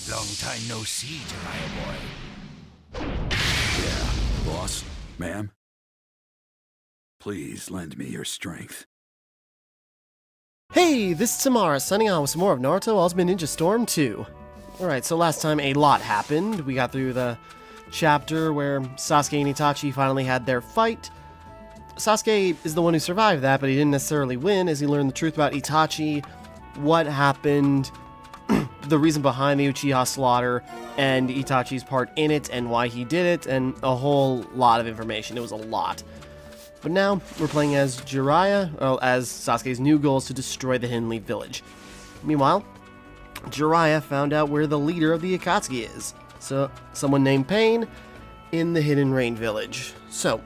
Long time no see, Jiraya boy. Yeah, boss, ma'am. Please lend me your strength. Hey, this is Timmara, signing on with some more of Naruto Ultimate Ninja Storm 2. Alright, so last time a lot happened. We got through the chapter where Sasuke and Itachi finally had their fight. Sasuke is the one who survived that, but he didn't necessarily win, as he learned the truth about Itachi, what happened, the reason behind the Uchiha slaughter, and Itachi's part in it, and why he did it, and a whole lot of information. It was a lot. But now, we're playing as Jiraya, as Sasuke's new goal is to destroy the Hidden Leaf Village. Meanwhile, Jiraya found out where the leader of the Akatsuki is. So, someone named Pain in the Hidden Rain Village. So,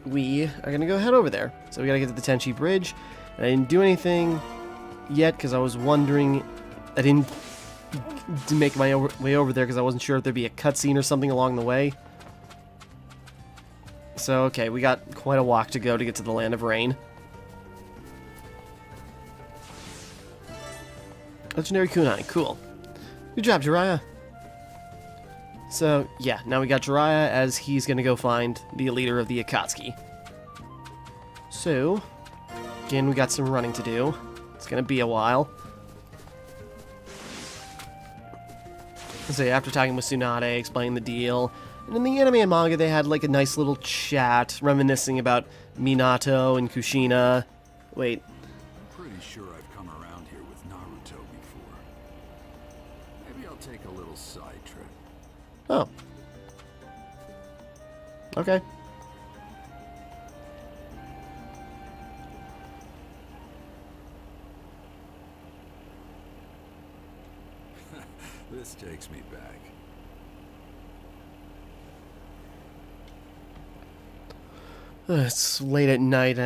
we are going to go head over there. So we got to get to the Tenchi Bridge. And I didn't do anything yet because I was wondering... I didn't make my way over there because I wasn't sure if there'd be a cutscene or something along the way. So, okay, we got quite a walk to go to get to the Land of Rain. Legendary Kunai, cool. Good job, Jiraiya. So, yeah, now we got Jiraiya as he's gonna go find the leader of the Akatsuki. So, again, we got some running to do. It's gonna be a while. So, after talking with Tsunade, explaining the deal, and in the anime and manga, they had like a nice little chat, reminiscing about Minato and Kushina. Wait. I'm pretty sure I've come around here with Naruto before. Maybe I'll take a little side trip. Oh. Okay. This takes me back. It's late at night.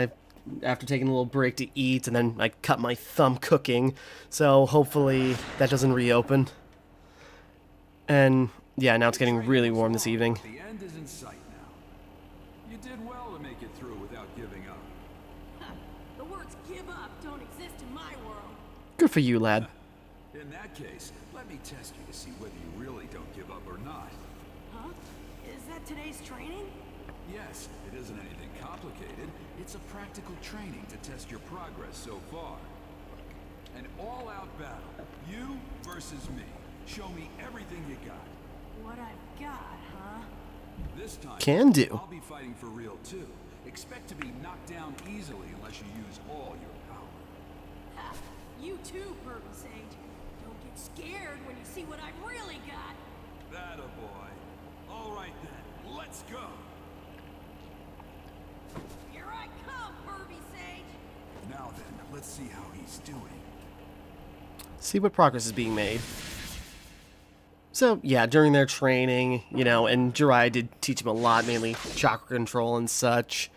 After taking a little break to eat, and then I cut my thumb cooking, so hopefully that doesn't reopen. And yeah, now it's getting really warm this evening. The end is in sight now. You did well to make it through without giving up. The words give up don't exist in my world. Good for you, lad. In that case, let me test you to see whether you really don't give up or not. Huh? Is that today's training? Yes, it isn't anything complicated. It's a practical training to test your progress so far. An all-out battle. You versus me. Show me everything you got. What I've got, huh? This time, Can do. I'll be fighting for real too. Expect to be knocked down easily unless you use all your power. Ha! You too, Purple Sage. Don't get scared when you see what I've really got. That a boy. All right then, let's go. Here I come, Purple Sage. Now then, let's see how he's doing. See what progress is being made. So, yeah, during their training, you know, and Jiraiya did teach him a lot, mainly chakra control and such.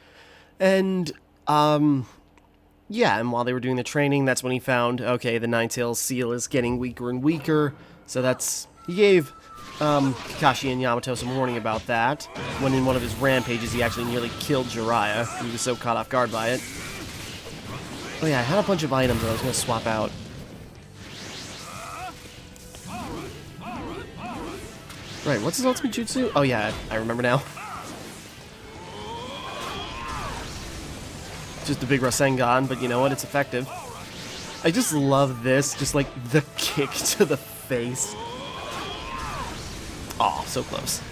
And, yeah, and while they were doing the training, that's when he found, okay, the Nine-Tails seal is getting weaker and weaker. So that's, he gave Kakashi and Yamato some warning about that, when in one of his rampages he actually nearly killed Jiraiya. He was so caught off guard by it. Oh yeah, I had a bunch of items that I was going to swap out. Right, what's his ultimate jutsu? Oh yeah, I remember now. Just a big Rasengan, but you know what? It's effective. I just love this, just like the kick to the face. Aw, so close.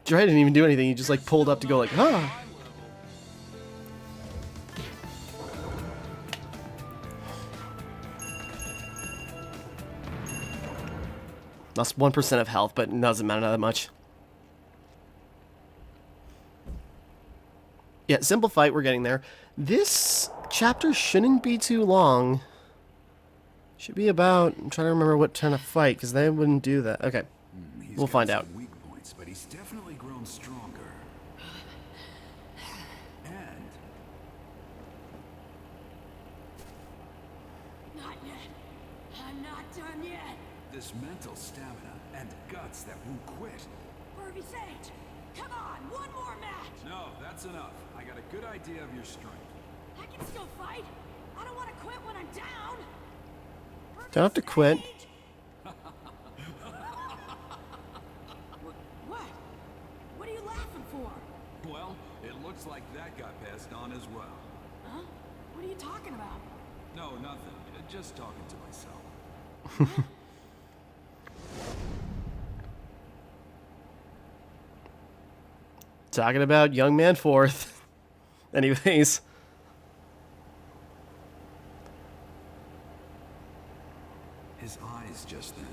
Jiraiya didn't even do anything, he just like pulled up to go like, ah. Lost 1% of health, but it doesn't matter that much. Yeah, simple fight, we're getting there. This chapter shouldn't be too long. Should be about, I'm trying to remember what kind of fight, because they wouldn't do that. Okay, we'll find out. Weak points, but he's definitely grown stronger. And Not yet. I'm not done yet. this mental stamina and guts that won't quit. Purple Sage, come on, one more match. No, That's enough. I got a good idea of your strength. I can still fight. I don't want to quit when I'm down. Don't have to quit. What? What are you laughing for? Well, it looks like that got passed on as well. Huh? What are you talking about? No, nothing. Just talking to myself. Talking about young man fourth. Anyways. His eyes just then,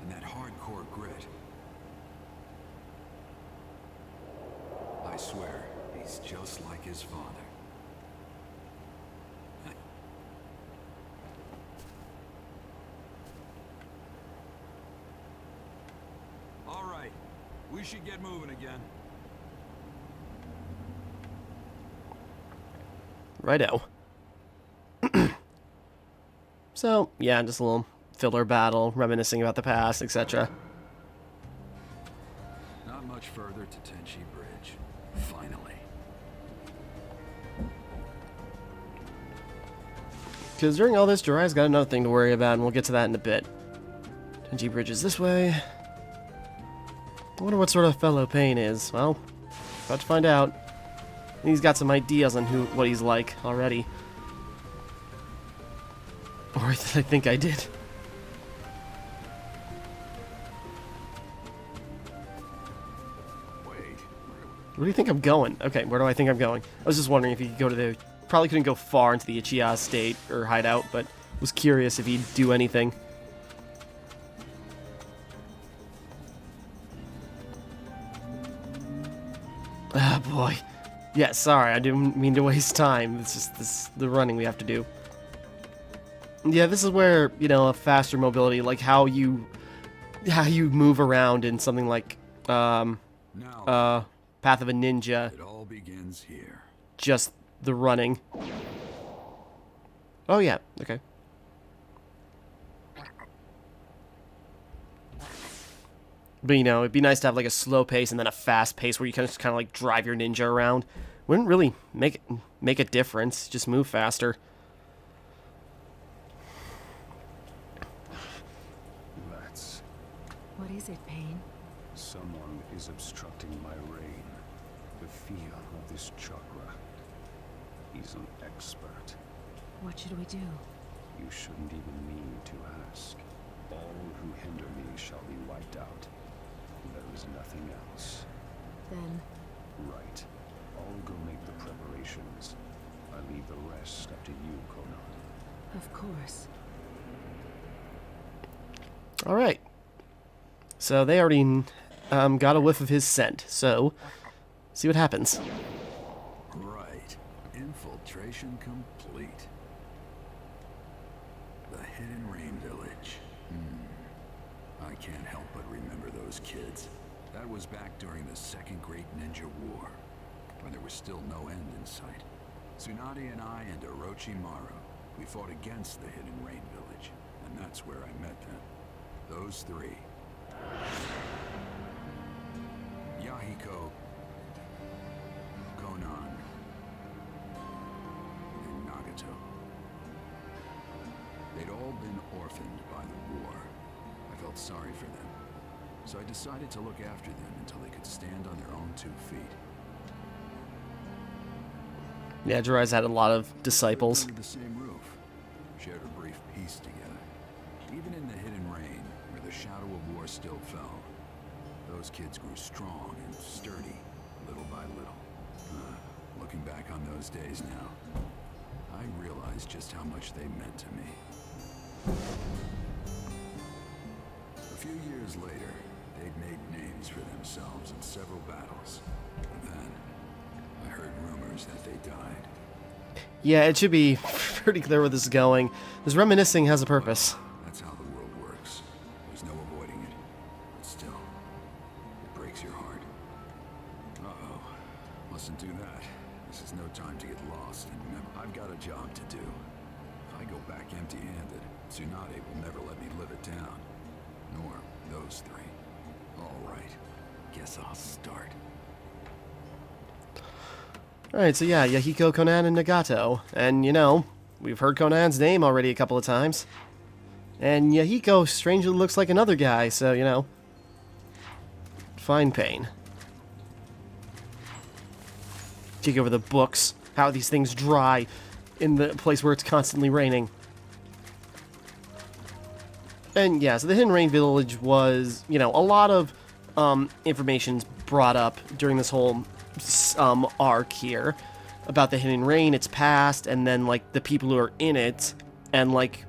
and that hardcore grit. I swear, he's just like his father. All right, we should get moving again. Righto. So, yeah, just a little filler battle, reminiscing about the past, etc. Not much further to Tenchi Bridge. Finally. Because during all this, Jiraya's got another thing to worry about, and we'll get to that in a bit. Tenchi Bridge is this way. I wonder what sort of fellow Pain is. Well, about to find out. He's got some ideas on what he's like already. Or I think I did. Wait. Where do you think I'm going? Okay, where do I think I'm going? I was just wondering if you could go to the... Probably couldn't go far into the Uchiha state or hideout, but was curious if he'd do anything. Ah, boy. Yeah, sorry, I didn't mean to waste time. It's just the running we have to do. Yeah, this is where, you know, a faster mobility, like how you move around in something like Now, Path of a Ninja, it all begins here. just the running. Oh yeah, okay. But, you know, it'd be nice to have, like, a slow pace and then a fast pace where you can just kind of, like, drive your ninja around. Wouldn't really make a difference. Just move faster. That's... What is it, Pain? someone is obstructing my reign. The feel of this chakra. He's an expert. What should we do? You shouldn't even need to ask. All who hinder me shall be wiped out. There is nothing else. Then, Right. I'll go make the preparations. I leave the rest up to you, Konan. of course. Alright. So they already got a whiff of his scent. So, see what happens. Right. Infiltration complete. The Hidden Rain Village. I can't help but remember those kids. That was back during the Second Great Ninja War, when there was still no end in sight. Tsunade and I and Orochimaru, we fought against the Hidden Rain Village, and that's where I met them. Those three. Yahiko, Konan, and Nagato. They'd all been orphaned by the war. I felt sorry for them, so I decided to look after them until they could stand on their own 2 feet. Yeah, Jiraya's had a lot of disciples. Under the same roof, shared a brief peace together. Even in the Hidden Rain, where the shadow of war still fell, those kids grew strong and sturdy, little by little. Looking back on those days now, I realize just how much they meant to me. A few years later, they'd made names for themselves in several battles. And then, I heard rumors that they died. Yeah, it should be pretty clear where this is going. This reminiscing has a purpose. That's how the world works. There's no avoiding it. But still, it breaks your heart. Uh-oh. Mustn't do that. This is no time to get lost, and remember, I've got a job to do. If I go back empty-handed, Tsunade will never let me live it down. Nor those three. All right. Guess I'll start. Alright, so yeah, Yahiko, Conan, and Nagato. And, you know, we've heard Conan's name already a couple of times. And Yahiko strangely looks like another guy, so, you know. Fine Pain. Take over the books. How these things dry in the place where it's constantly raining. And yeah, so the Hidden Rain Village was, you know, a lot of information's brought up during this whole arc here about the Hidden Rain, its past, and then, like, the people who are in it, and, like,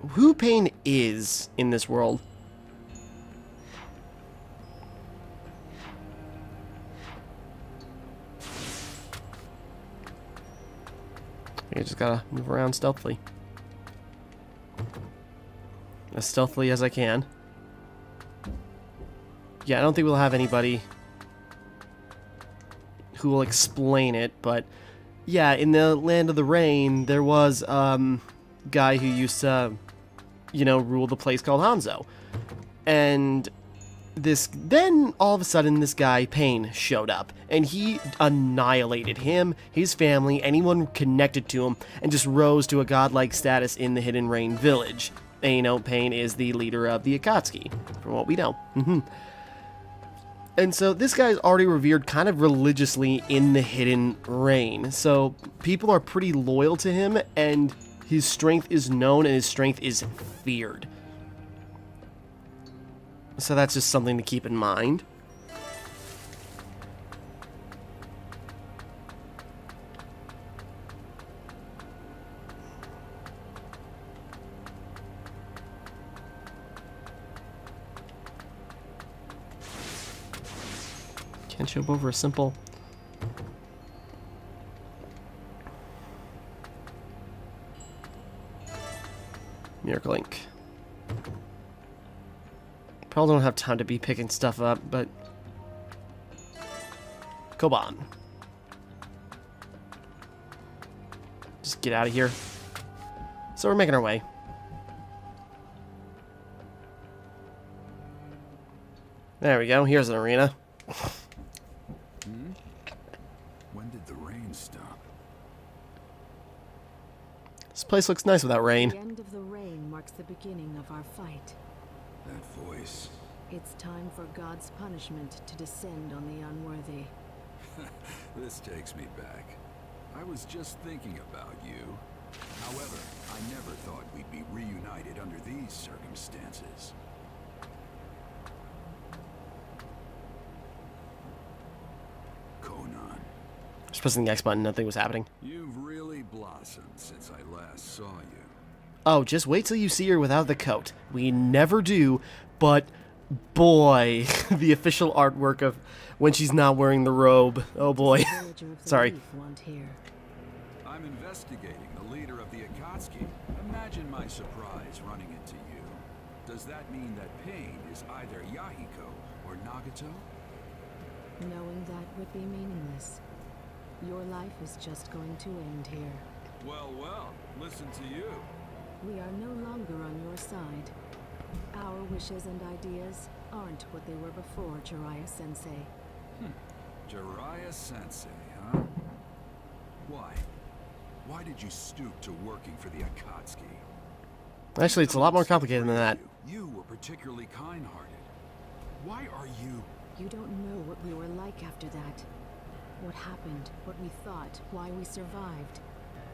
who Pain is in this world. You just gotta move around stealthily. As stealthily as I can. Yeah, I don't think we'll have anybody who will explain it, but yeah, in the Land of the Rain, there was guy who used to, you know, rule the place called Hanzo. And then all of a sudden this guy, Pain, showed up, and he annihilated him, his family, anyone connected to him, and just rose to a godlike status in the Hidden Rain Village. And, you know, Pain is the leader of the Akatsuki, from what we know. And so this guy's already revered kind of religiously in the Hidden Rain. So people are pretty loyal to him, and his strength is known, and his strength is feared. So that's just something to keep in mind. Can't jump over a simple... Miracle Ink. Probably don't have time to be picking stuff up, but... Koban. Just get out of here. So we're making our way. There we go, here's an arena. When did the rain stop? This place looks nice without rain. The end of the rain marks the beginning of our fight. That voice. It's time for God's punishment to descend on the unworthy. This takes me back. I was just thinking about you. However, I never thought we'd be reunited under these circumstances. Conan. Just pressing the X button, nothing was happening. You've really blossomed since I last saw you. Oh, just wait till you see her without the coat. We never do, but boy, the official artwork of when she's not wearing the robe. Oh boy. Sorry. I'm investigating the leader of the Akatsuki. Imagine my surprise running into you. Does that mean that Pain is either Yahiko or Nagato? Knowing that would be meaningless. Your life is just going to end here. Well, listen to you. We are no longer on your side. Our wishes and ideas aren't what they were before, Jiraya-sensei. Jiraya-sensei, huh? Why? Why did you stoop to working for the Akatsuki? Actually, it's a lot more complicated than that. You were particularly kind-hearted. Why are you... You don't know what we were like after that. What happened, what we thought, why we survived.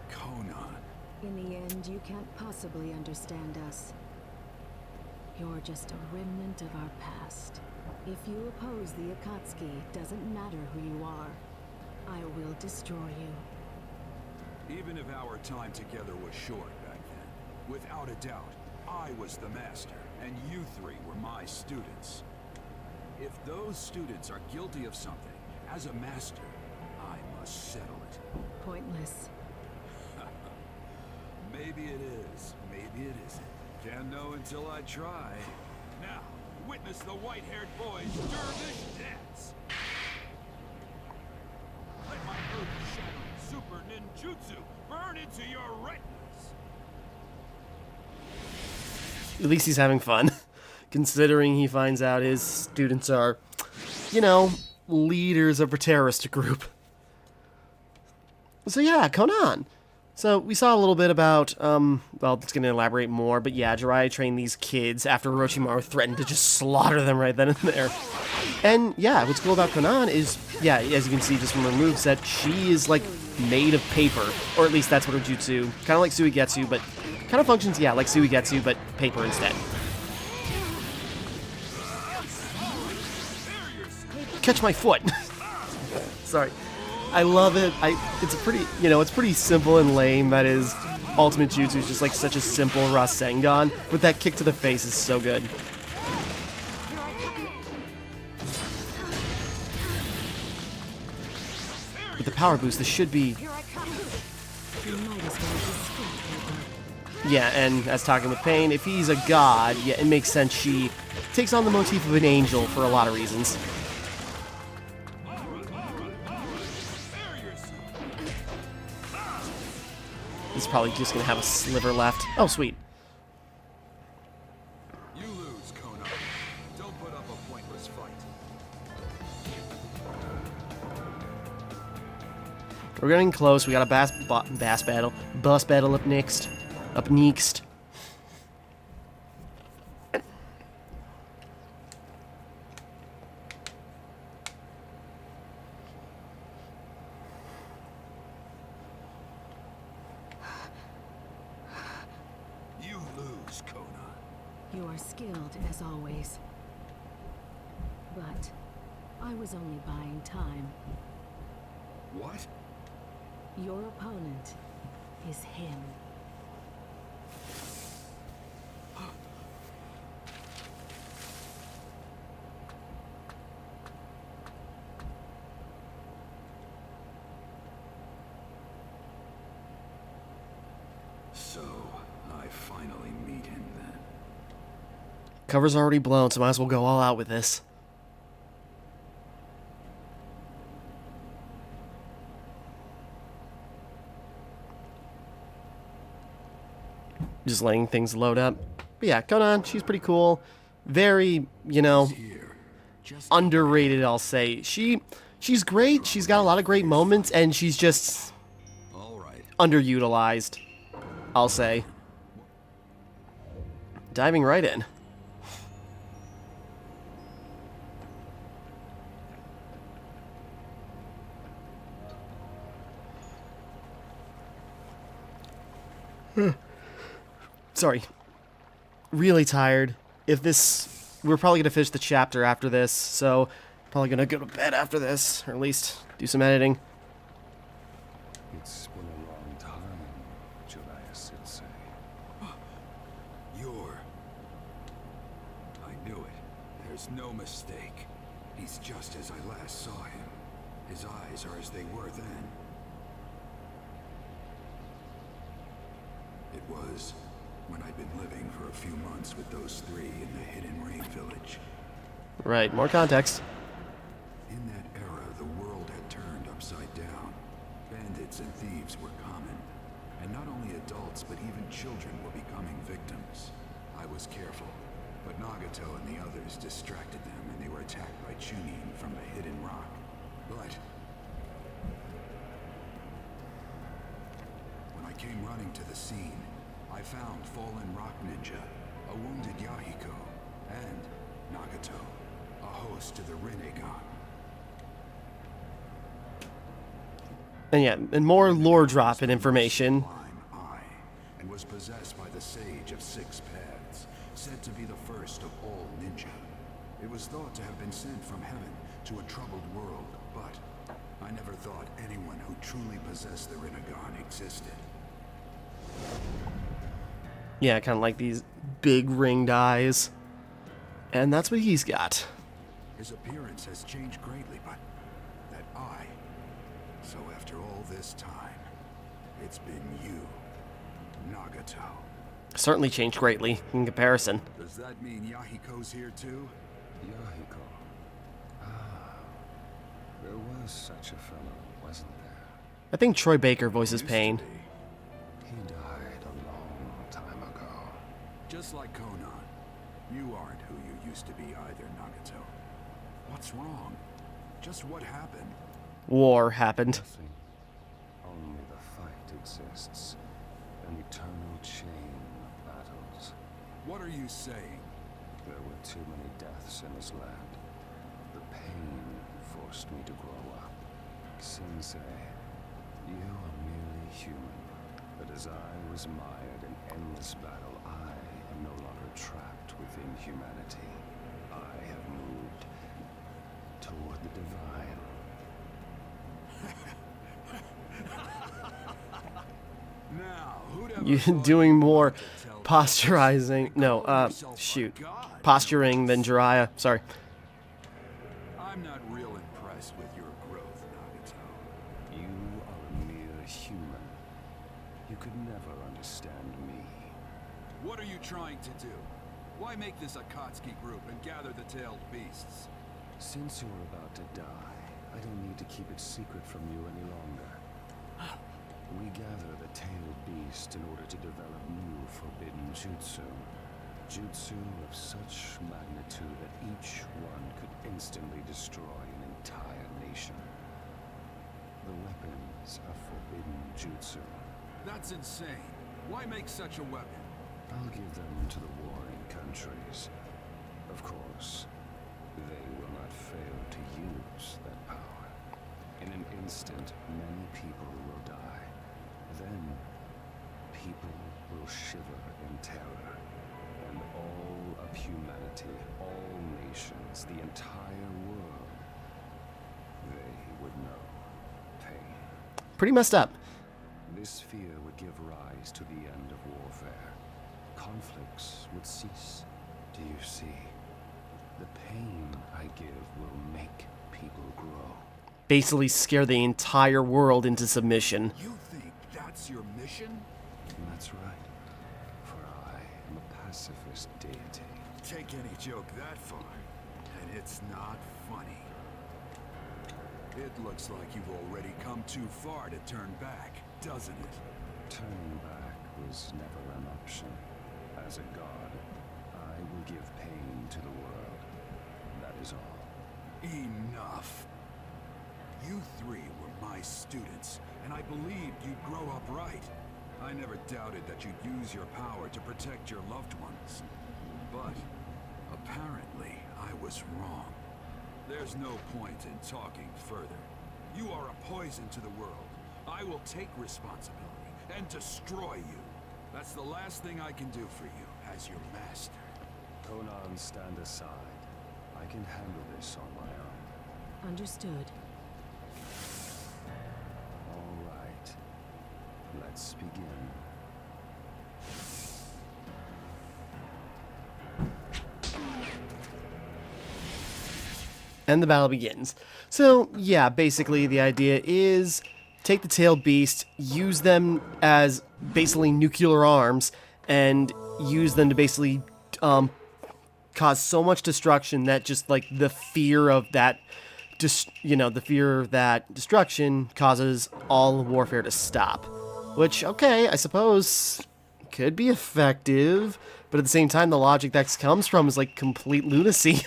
Conan. In the end, you can't possibly understand us. You're just a remnant of our past. If you oppose the Akatsuki, doesn't matter who you are. I will destroy you. Even if our time together was short back then, without a doubt, I was the master, and you three were my students. If those students are guilty of something, as a master, I must settle it. Pointless. Maybe it is, maybe it isn't. Can't know until I try. Now, witness the white-haired boy's dervish dance. Let my earth-shattering super ninjutsu burn into your retinas. At least he's having fun. Considering he finds out his students are, you know, leaders of a terrorist group. So yeah, Conan. So we saw a little bit about, well, it's going to elaborate more, but yeah, Jiraiya trained these kids after Orochimaru threatened to just slaughter them right then and there. And yeah, what's cool about Conan is, yeah, as you can see just from her moveset, she is like made of paper, or at least that's what her jutsu, kind of like Suigetsu, but kind of functions, yeah, like Suigetsu, but paper instead. Catch my foot! Sorry. I love it. It's a pretty, you know, it's pretty simple and lame. That is, Ultimate Jutsu is just like such a simple Rasengan, but that kick to the face is so good. With the power boost, this should be... Yeah, and as talking with Pain, if he's a god, yeah, it makes sense she takes on the motif of an angel for a lot of reasons. He's probably just gonna have a sliver left. Oh, sweet. You lose, Conan. Don't put up a pointless fight. We're getting close. We got a bus battle up next. You lose, Conan. You are skilled as always. But I was only buying time. What? Your opponent is him. So, I finally meet him then. Cover's already blown, so might as well go all out with this. Just letting things load up. But yeah, Conan, she's pretty cool. Very, you know, underrated, I'll say. She's great. She's got a lot of great moments, and she's just underutilized, I'll say. Diving right in. Sorry. Really tired. We're probably going to finish the chapter after this, so probably going to go to bed after this, or at least do some editing. It's been a long time, Jiraiya Sensei. I knew it. There's no mistake. He's just as I last saw him. His eyes are as they were then. It was when I'd been living for a few months with those three in the Hidden Rain village. Right, more context. In that era, the world had turned upside down. Bandits and thieves were common. And not only adults, but even children were becoming victims. I was careful, but Nagato and the others distracted them and they were attacked by Chunin from the Hidden Rock. But when I came running to the scene, I found fallen rock ninja, a wounded Yahiko, and Nagato, a host to the Rinnegan. And yeah, and more lore drop and information. And was possessed by the Sage of Six Paths, said to be the first of all ninja. It was thought to have been sent from heaven to a troubled world, but I never thought anyone who truly possessed the Rinnegan existed. Yeah, kind of like these big ringed eyes. And that's what he's got. His appearance has changed greatly, but that eye. So after all this time, it's been you, Nagato. Certainly changed greatly in comparison. Does that mean Yahiko's here too? Yahiko. Ah, there was such a fellow, wasn't there? I think Troy Baker voices Pain. He died a long time ago. Just like Conan, you aren't who you used to be either, Nagato. What's wrong? Just what happened? War happened. Nothing. Only exists. An eternal chain of battles. What are you saying? There were too many deaths in this land. The pain forced me to grow up. Sensei, you are merely human. But as I was mired in endless battle, I am no longer trapped within humanity. I have moved toward the divine. Now, who'd ever You're thought doing you'd more want to tell posturizing. No, call yourself a shoot. god? Posturing than Jiraya. Sorry. I'm not real impressed with your growth, Nagato. You are a mere human. You could never understand me. What are you trying to do? Why make this Akatsuki group and gather the tailed beasts? Since you're about to die, I don't need to keep it secret from you any longer. We gather the tailed beast in order to develop new forbidden jutsu. Jutsu of such magnitude that each one could instantly destroy an entire nation. The weapons are forbidden jutsu. That's insane. Why make such a weapon? I'll give them to the warring countries. Of course, they will not fail to use that power. In an instant, many people will die. Then, people will shiver in terror. And all of humanity, all nations, the entire world, they would know pain. Pretty messed up. This fear would give rise to the end of warfare. Conflicts would cease. Do you see? The pain I give will make people grow. Basically scare the entire world into submission. You think that's your mission? That's right. For I am a pacifist deity. Take any joke that far, and it's not funny. It looks like you've already come too far to turn back, doesn't it? Turning back was never an option. As a god, I will give pain to the world. That is all. Enough. You three were my students, and I believed you'd grow up right. I never doubted that you'd use your power to protect your loved ones. But apparently, I was wrong. There's no point in talking further. You are a poison to the world. I will take responsibility and destroy you. That's the last thing I can do for you as your master. Conan, stand aside. I can handle this on my own. Understood. All right. Let's begin. And the battle begins. So, yeah, basically the idea is take the tailed beast, use them as basically nuclear arms, and use them to basically cause so much destruction that just like the fear of that, the fear of that destruction causes all warfare to stop. Which, okay, I suppose could be effective, but at the same time, the logic that comes from is like complete lunacy.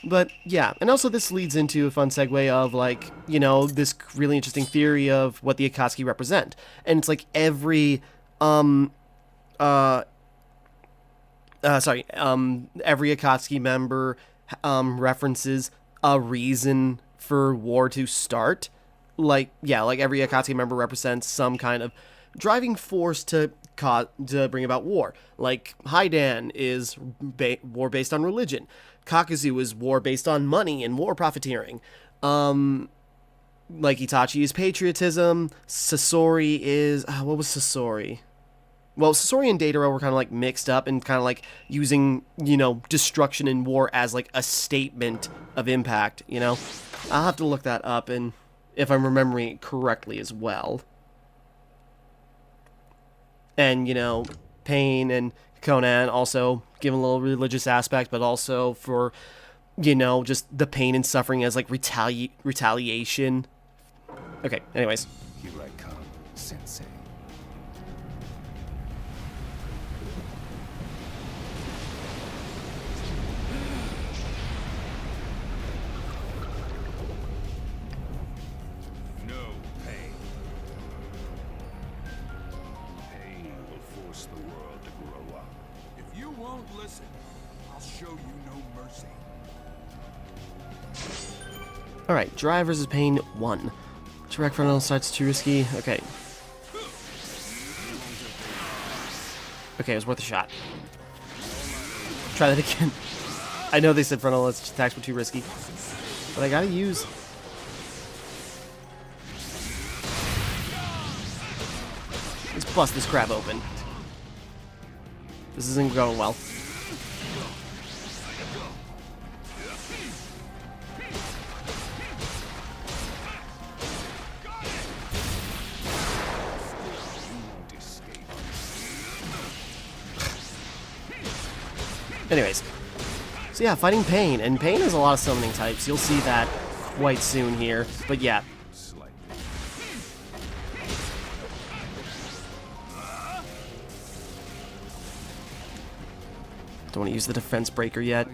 But yeah, and also this leads into a fun segue of like, this really interesting theory of what the Akatsuki represent. And it's like every every Akatsuki member references a reason for war to start. Like every Akatsuki member represents some kind of driving force to bring about war. Like Haidan is war based on religion. Kakuzu is war based on money and war profiteering. Like Itachi is patriotism. Sasori is what was Sasori? Well, Sasori and Dataro were kind of like mixed up and kind of like using, destruction in war as like a statement of impact, I'll have to look that up, and if I'm remembering it correctly as well. And, Pain and Conan also give a little religious aspect, but also for, just the pain and suffering as like retaliation. Okay, anyways. Here I come, Sensei. No pain. don't listen, I'll show you no mercy. Alright, Jiraya versus Pain 1. Direct frontal starts too risky. Okay. Okay, it was worth a shot. Try that again. I know they said frontal attacks were too risky, but I gotta use... Let's bust this crab open. This isn't going well. Anyways, so yeah, fighting Pain, and Pain has a lot of summoning types. You'll see that quite soon here, but yeah. Don't want to use the defense breaker yet.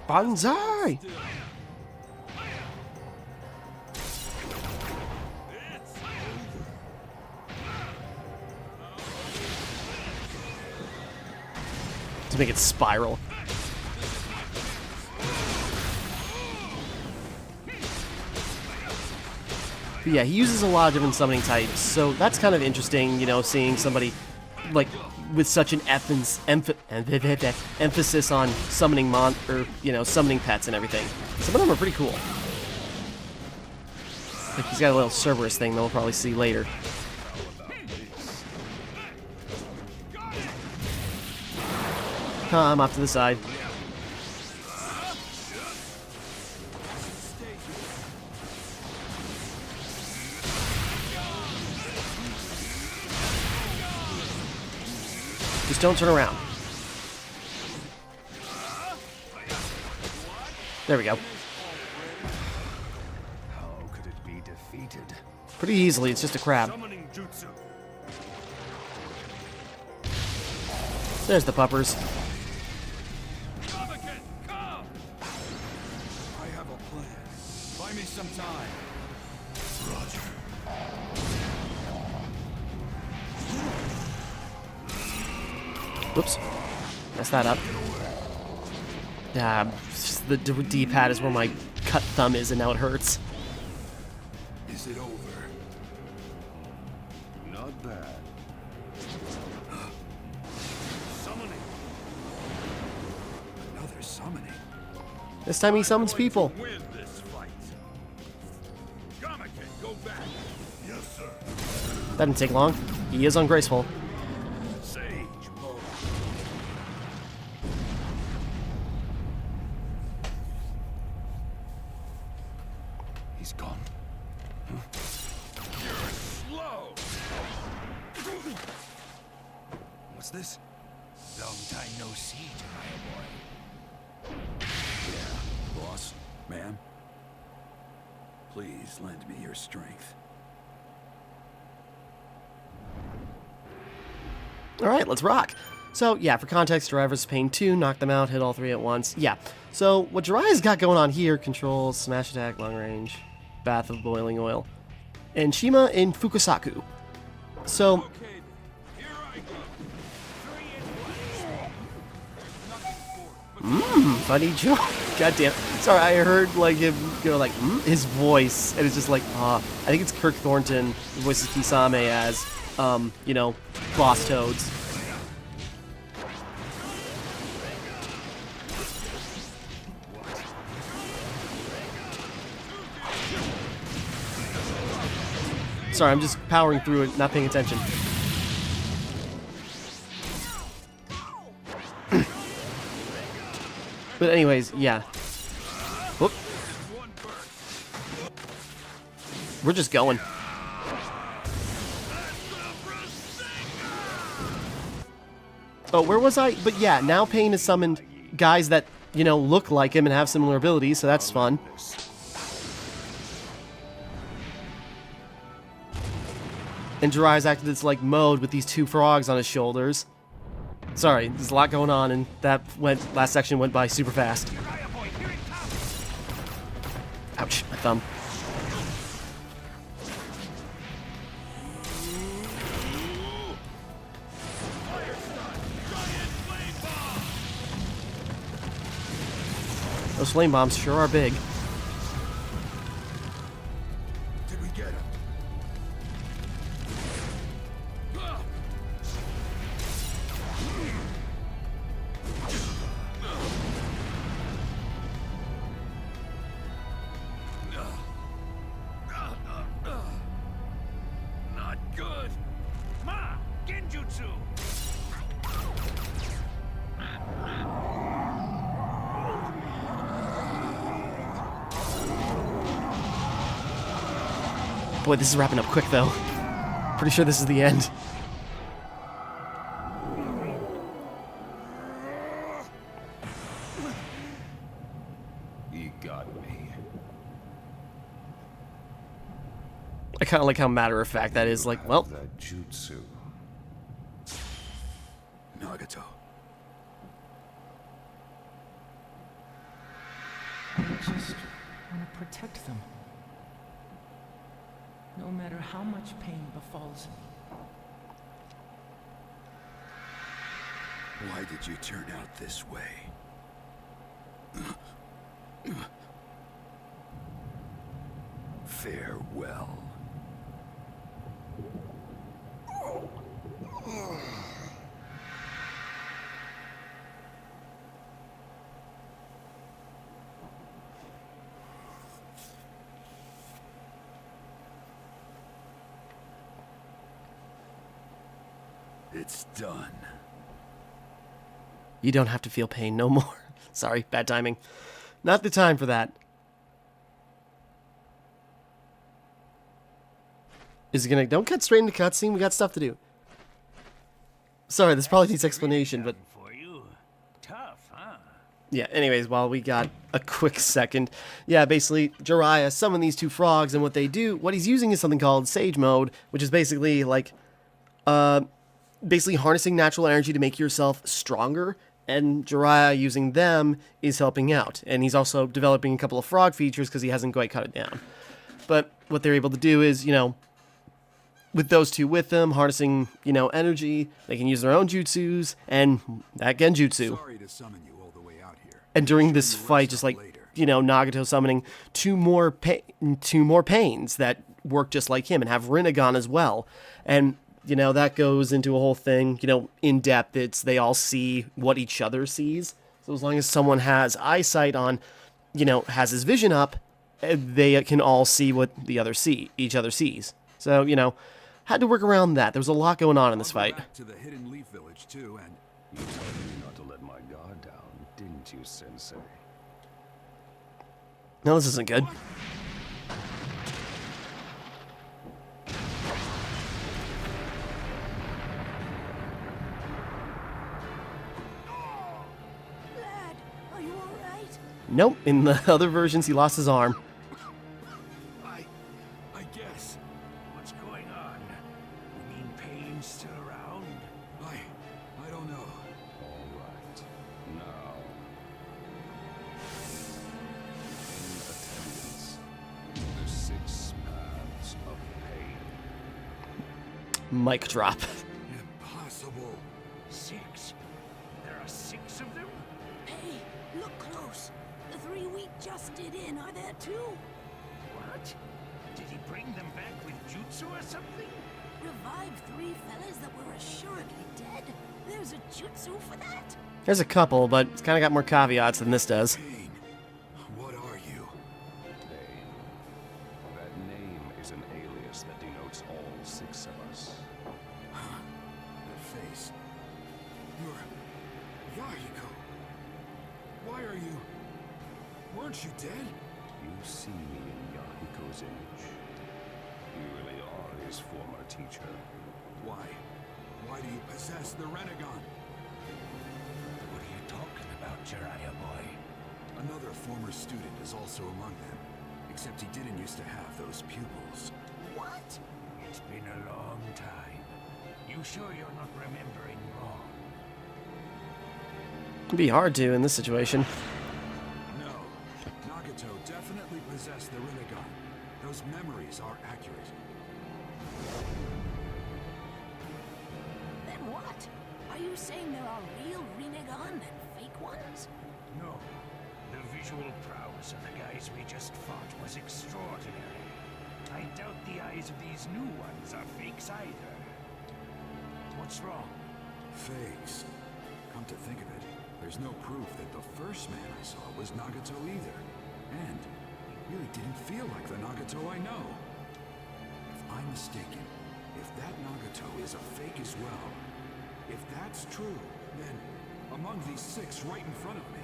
Banzai! To make it spiral. But yeah, he uses a lot of different summoning types, so that's kind of interesting, you know, seeing somebody like with such an emphasis on summoning summoning pets and everything. Some of them are pretty cool. Like he's got a little Cerberus thing that we'll probably see later. I'm off to the side. Just don't turn around. There we go. How could it be defeated? Pretty easily, it's just a crab. There's the puppers. Buy me some time. Roger. Whoops. Messed that up. The D-pad is where my cut thumb is and now it hurts. Is it over? Not bad. Summoning. Another summoning. This time he summons people. Win this fight. Gamake, go back. Yes, sir. That didn't take long. He is ungraceful. Sage mode. He's gone. You're slow. What's this? Long time no see, Jiraya boy. Yeah, boss, ma'am. Please lend me your strength. Alright, let's rock. So, yeah, for context, Jiraya vs. Pain 2, knock them out, hit all three at once. Yeah, so what Jiraya's got going on here, control, smash attack, long range, bath of boiling oil, and Shima in Fukusaku. So, Okay, here I go. funny joke. Goddamn. Sorry, I heard like him go like his voice, and it's just like I think it's Kirk Thornton who voices Kisame as boss toads. Sorry, I'm just powering through it, not paying attention. But anyways, yeah. Whoop. We're just going. Oh, where was I? But yeah, now Pain has summoned guys that, look like him and have similar abilities, so that's fun. And Jiraiya's acted this, mode with these two frogs on his shoulders. Sorry, there's a lot going on, and last section went by super fast. Ouch, my thumb. Those flame bombs sure are big. Did we get him? Not good. Ma, Genjutsu. Boy, this is wrapping up quick, though. Pretty sure this is the end. You got me. I kind of like how matter-of-fact that is. Like, well, That jutsu. Nagato. I just want to protect them. No matter how much pain befalls me. Why did you turn out this way? Farewell. It's done. you don't have to feel pain no more. Sorry, bad timing. Not the time for that. Is it gonna... Don't cut straight into cutscene, we got stuff to do. Sorry, this probably needs explanation, but... For you. Tough, huh? Yeah, anyways, while we got a quick second. Yeah, basically, Jiraya summoned these two frogs, and what they do... What he's using is something called Sage Mode, which is basically, like... basically harnessing natural energy to make yourself stronger, and Jiraya using them is helping out. And he's also developing a couple of frog features because he hasn't quite cut it down. But what they're able to do is, you know, with those two with them, harnessing, you know, energy, they can use their own jutsus, and that genjutsu. Sorry to summon you all the way out here. And during this fight, just like, you know, Nagato summoning two more pains that work just like him and have Rinnegan as well. And, you know, that goes into a whole thing, you know, in depth. It's they all see what each other sees. So as long as someone has eyesight on, you know, has his vision up, they can all see what each other sees. So, you know, had to work around that. There was a lot going on in this fight. Back to the Hidden Leaf Village too, and You told me not to let my guard down, didn't you, Sensei? No, this isn't good. Lad, are you alright? Nope, in the other versions, he lost his arm. I guess What's going on? You mean pain's still around? I don't know. All right. Now. In attendance, the 6 paths of pain. Mic drop. Impossible. 6? There are 6 of them? Hey, look close. The 3 we just did in are there too. What? Did he bring them back with jutsu or something? Revive 3 fellas that were assuredly dead. There's a jutsu for that. There's a couple, but it's kind of got more caveats than this does. Pain. What are you? Pain. That name is an alias that denotes all 6 of us. That face. You're Yahiko. Why are you? Weren't you dead? You see me in Yahiko's image. You really are his former teacher. Why? Why do you possess the Rinnegan? What are you talking about, Jiraya boy? Another former student is also among them. Except he didn't used to have those pupils. What? It's been a long time. You sure you're not remembering wrong? It'd be hard to in this situation. No. Nagato definitely possessed the Rinnegan. Those memories are accurate. Then what? Are you saying there are real Rinnegan and fake ones? No. The visual prowess of the guys we just fought was extraordinary. I doubt the eyes of these new ones are fakes either. What's wrong? Fakes. Come to think of it, there's no proof that the first man I saw was Nagato either. And he really didn't feel like the Nagato I know. If I'm mistaken, if that Nagato is a fake as well, if that's true, then among these 6 right in front of me,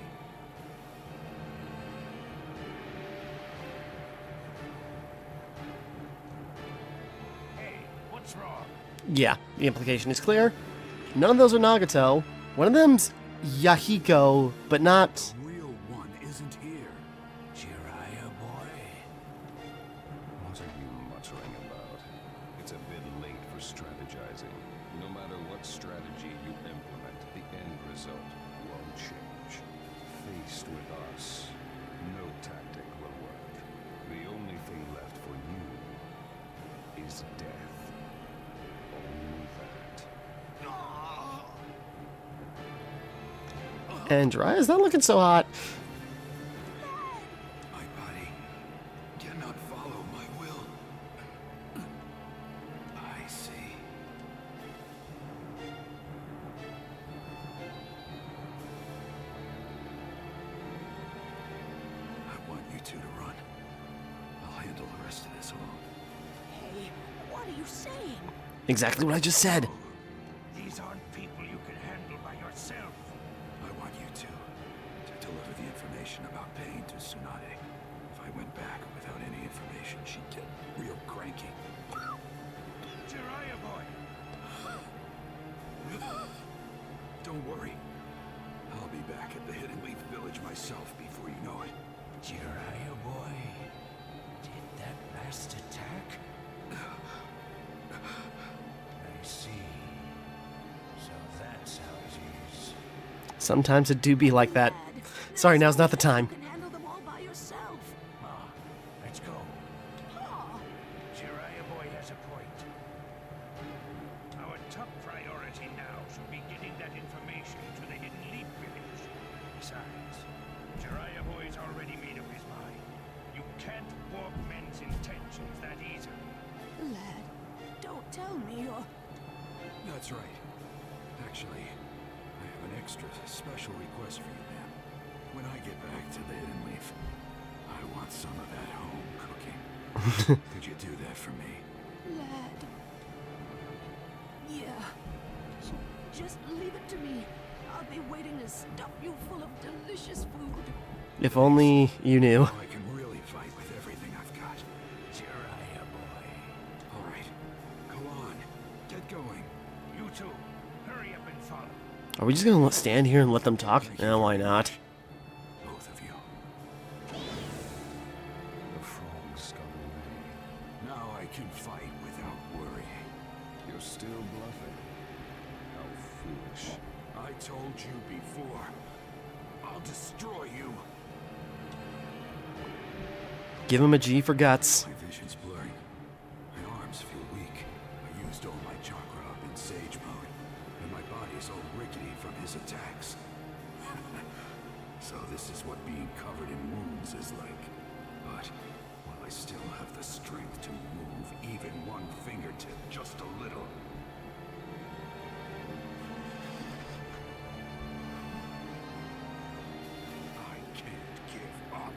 Hey, what's wrong? Yeah, the implication is clear. None of those are Nagato. One of them's Yahiko, but not... the real one isn't here. Jiraya boy? What are you muttering about? It's a bit late for strategizing. No matter what strategy you implement, the end result won't change. Faced with us, no tactic will work. The only thing left for you is death. Only that. And Jiraya's not looking so hot. My body cannot follow my will. I see. I want you two to run. I'll handle the rest of this alone. Hey, what are you saying? Exactly what I just said. These aren't people you can handle by yourself. I want you two to deliver the information about pain to Tsunade. If I went back without any information, she'd get real cranky. Jiraya boy! Don't worry. I'll be back at the Hidden Leaf Village myself before you know it. Jiraya boy? Did that last attack? I see. So that's how it is. Sometimes it do be like that. Sorry, now's not the time. You can handle them all by yourself. Ah, let's go. Oh, Jiraya boy has a point. Our top priority now should be getting that information to the Hidden Leaf Village. Besides, Jiraya boy's already made up his mind. You can't warp men's intentions that easily. lad, don't tell me you're... That's right. Actually, I have an extra special request for you, ma'am. When I get back to the Hidden Leaf, I want some of that home cooking. Could you do that for me? Lad. Yeah. Just leave it to me. I'll be waiting to stuff you full of delicious food. If only you knew. I can really fight with everything I've got. Jiraya boy. All right, go on. Get going. You two, hurry up and follow. Are we just gonna stand here and let them talk? No, why not? Both of you. The frog scum away. Now I can fight without worrying. You're still bluffing. How foolish. I told you before. I'll destroy you. Give him a G for guts. My vision's blurring. My arms feel weak. I used all my chakra up in Sage mode, and my body's all rickety from his attacks. So this is what being covered in wounds is like. But while I still have the strength to move even one fingertip just a little, I can't give up.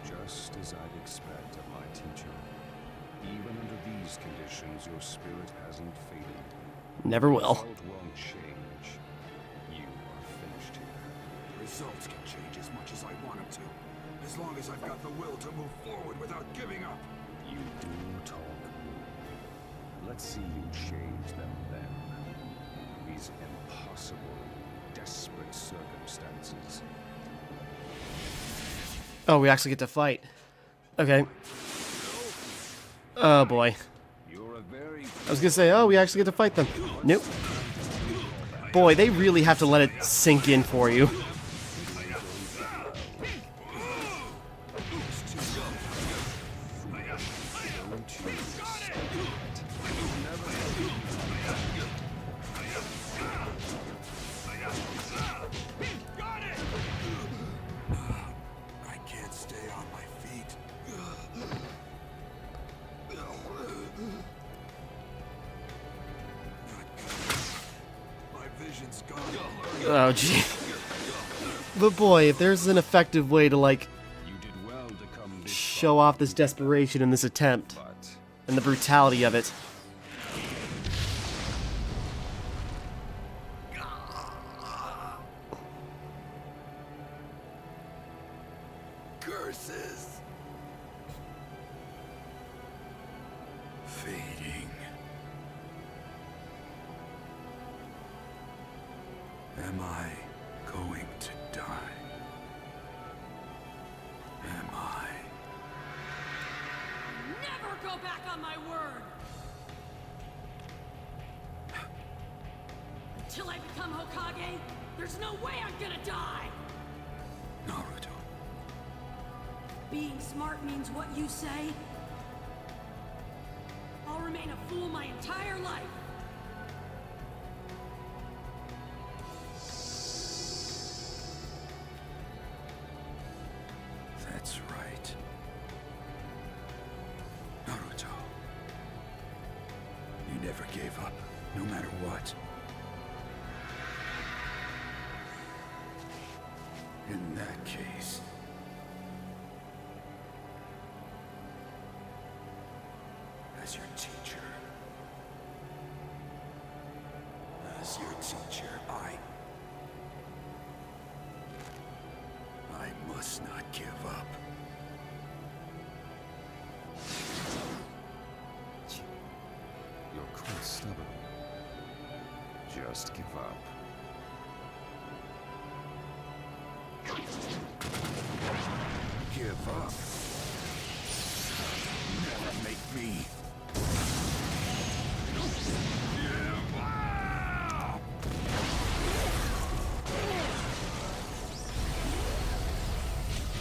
Just as I'd expect of my teacher. Even under these conditions, your spirit hasn't faded. Never will. Result won't change. You are finished here. Results can change as much as I want them to, as long as I've got the will to move forward without giving up. You do talk good. Let's see you change them then. These impossible, desperate circumstances. Oh, we actually get to fight. Okay. Oh boy. You're a very I was gonna say, oh, we actually get to fight them. Nope. Boy, they really have to let it sink in for you. vision's gone. Oh, gee. But boy, if there's an effective way to, like, You did well to come this show off this desperation in this attempt, far, but and the brutality of it. Curses. Fading. Am I going to die? Am I? Never go back on my word! Until I become Hokage, there's no way I'm gonna die! Naruto. Being smart means what you say? I'll remain a fool my entire life! That's right. Naruto. You never gave up, no matter what. In that case... as your teacher... as your teacher, I must not give up. you're quite stubborn. Just give up. Give up. Never make me. Give up.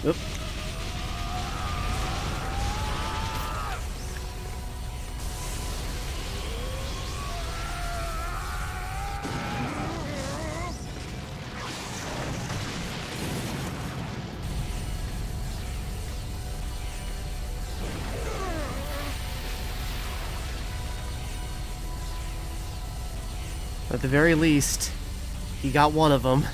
Oop. At the very least, he got one of them.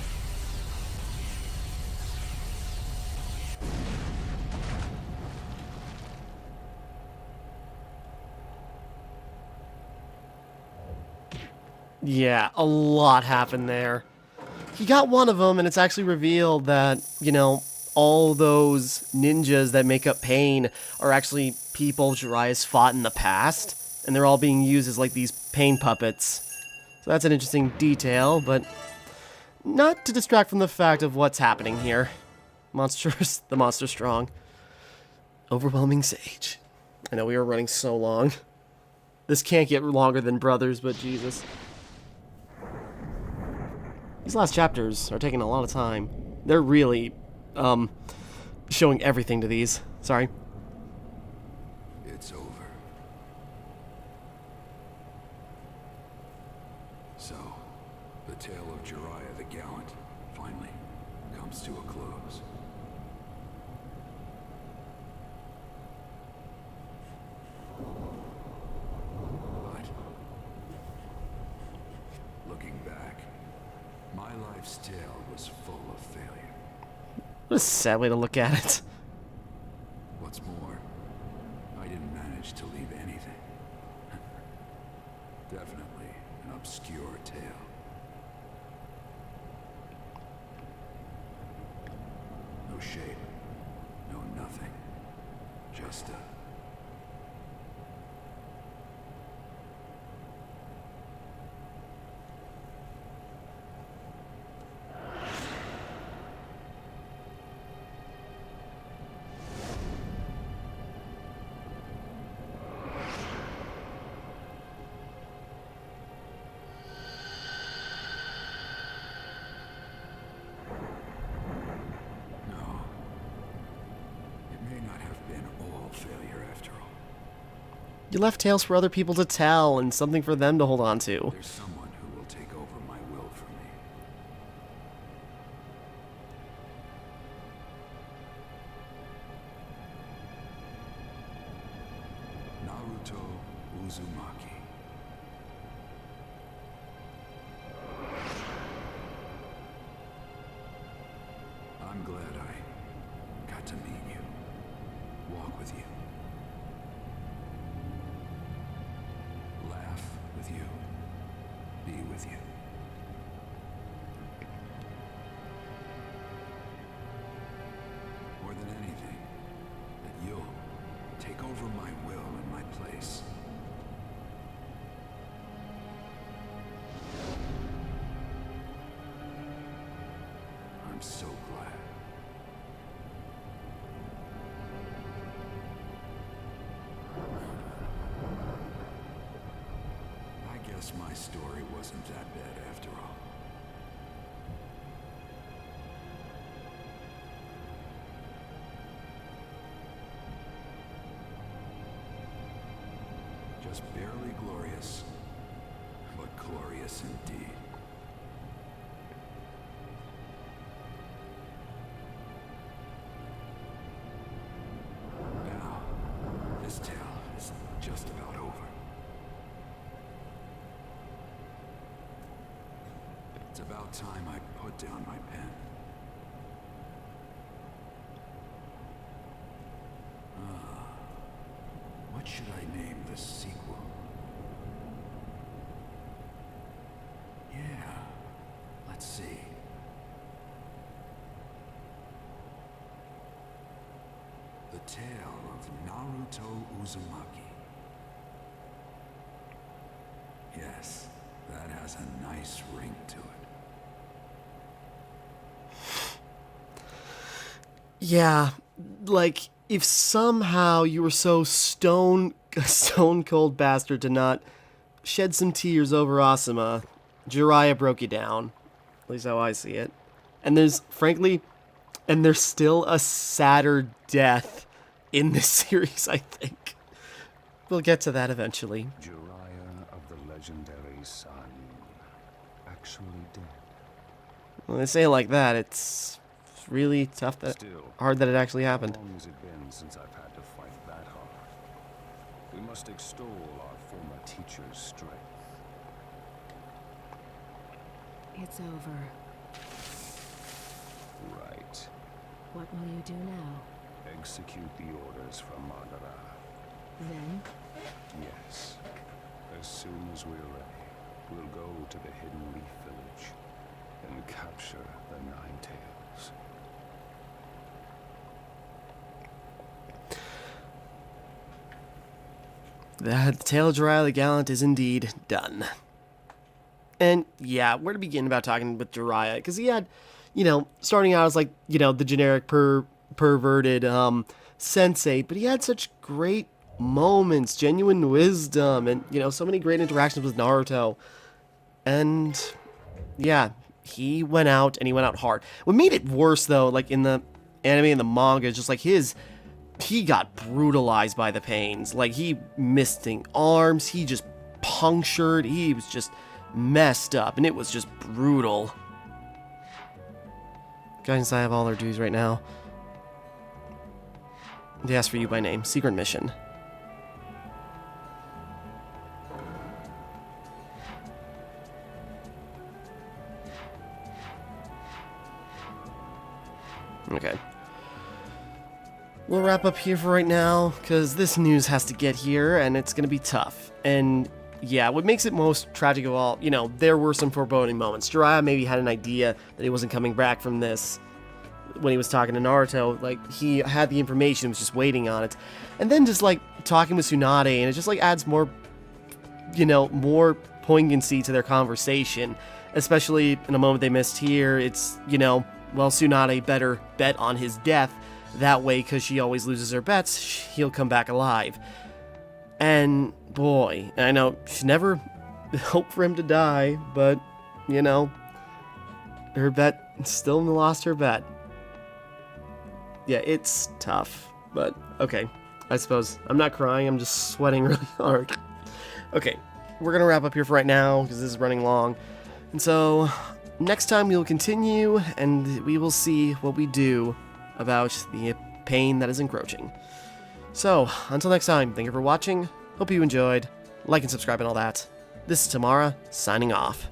Yeah, a lot happened there. He got one of them, and it's actually revealed that, you know, all those ninjas that make up Pain are actually people Jiraiya's fought in the past, and they're all being used as, like, these Pain puppets. So that's an interesting detail, but not to distract from the fact of what's happening here. The monster strong. Overwhelming Sage. I know we were running so long. This can't get longer than Brothers, but Jesus. These last chapters are taking a lot of time. They're really, showing everything to these. Sorry. It's over. So, the tale of Jiraiya the Gallant finally comes to a close. But, looking back, my life's tale was full of failure. What a sad way to look at it. What's more, I didn't manage to leave anything. Definitely an obscure tale. No shape, no nothing. Just a... No. It may not have been all failure after all. You left tales for other people to tell and something for them to hold on to. There's someone who will take over my will for me. Naruto Uzumaki. I'm glad I got to meet you, walk with you, laugh with you, be with you. More than anything, that you'll take over my will and my place. I'm so glad. I guess my story wasn't that bad after all. Just barely glorious, but glorious indeed. Now, this tale is just about over. It's about time I put down my pen. What should I name the sequel? Yeah, let's see. The Tale of Naruto Uzumaki. Yes, that has a nice ring to it. Yeah, like, if somehow you were so stone cold bastard to not shed some tears over Asuma, Jiraya broke you down. At least how I see it. And there's still a sadder death in this series, I think. We'll get to that eventually. Jiraya of the legendary sun, actually dead. When they say it like that, it's really tough hard that it actually happened. How long has it been since I've had to fight that hard? We must extol our former teacher's strength. It's over. Right. What will you do now? Execute the orders from Madara. Then? Yes. As soon as we're ready, we'll go to the Hidden Leaf Village and capture the Nine Tails. The Tale of Jiraiya the Gallant is indeed done. And yeah, where to begin about talking with Jiraiya? Because he had, starting out as like, the generic perverted sensei, but he had such great moments, genuine wisdom, and, so many great interactions with Naruto. And yeah, he went out and he went out hard. What made it worse though, like in the anime and the manga, is just like he got brutalized by the pains. Like, he missing arms, he just punctured, he was just messed up, and it was just brutal. Guidance, I have all their dues right now. They asked for you by name. Secret mission. Okay. We'll wrap up here for right now, because this news has to get here, and it's going to be tough. And yeah, what makes it most tragic of all, there were some foreboding moments. Jiraiya maybe had an idea that he wasn't coming back from this when he was talking to Naruto. Like, he had the information, was just waiting on it. And then just, like, talking with Tsunade, and it just, like, adds more, more poignancy to their conversation. Especially in a moment they missed here, it's, well, Tsunade better bet on his death. That way, because she always loses her bets, he'll come back alive. And, boy, I know she never hoped for him to die, but, her bet, still lost her bet. Yeah, it's tough, but, okay. I suppose I'm not crying, I'm just sweating really hard. Okay, we're gonna wrap up here for right now, because this is running long. And so, next time we will continue, and we will see what we do about the pain that is encroaching. So, until next time, thank you for watching, hope you enjoyed, like and subscribe and all that. This is Timmara, signing off.